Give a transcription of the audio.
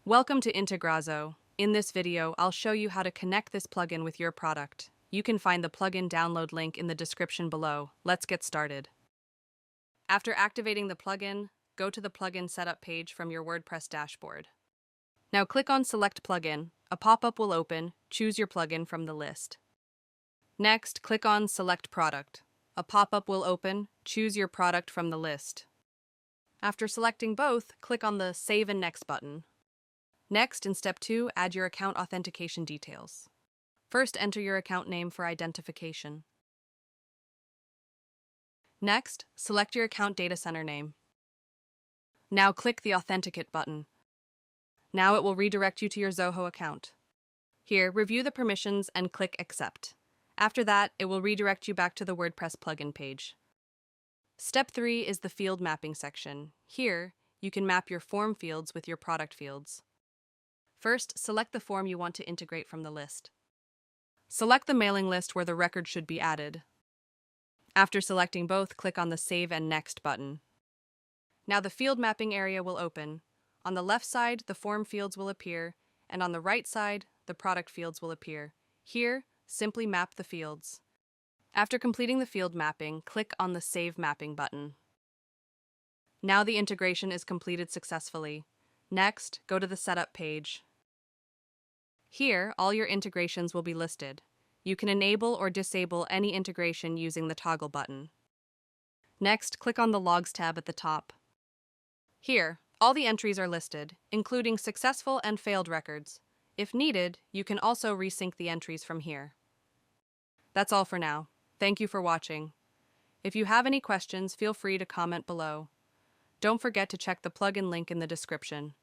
Welcome to Integrazo. In this video, I'll show you how to connect this plugin with your product. You can find the plugin download link in the description below. Let's get started. After activating the plugin, go to the plugin setup page from your WordPress dashboard. Now click on Select Plugin. A pop-up will open. Choose your plugin from the list. Next, click on Select Product. A pop-up will open. Choose your product from the list. After selecting both, click on the Save and Next button. Next, in Step 2, add your account authentication details. First, enter your account name for identification. Next, select your account data center name. Now click the Authenticate button. Now it will redirect you to your Zoho account. Here, review the permissions and click Accept. After that, it will redirect you back to the WordPress plugin page. Step 3 is the field mapping section. Here, you can map your form fields with your product fields. First, select the form you want to integrate from the list. Select the mailing list where the record should be added. After selecting both, click on the Save and Next button. Now the field mapping area will open. On the left side, the form fields will appear, and on the right side, the product fields will appear. Here, simply map the fields. After completing the field mapping, click on the Save Mapping button. Now the integration is completed successfully. Next, go to the Setup page. Here, all your integrations will be listed. You can enable or disable any integration using the toggle button. Next, click on the Logs tab at the top. Here, all the entries are listed, including successful and failed records. If needed, you can also resync the entries from here. That's all for now. Thank you for watching. If you have any questions, feel free to comment below. Don't forget to check the plugin link in the description.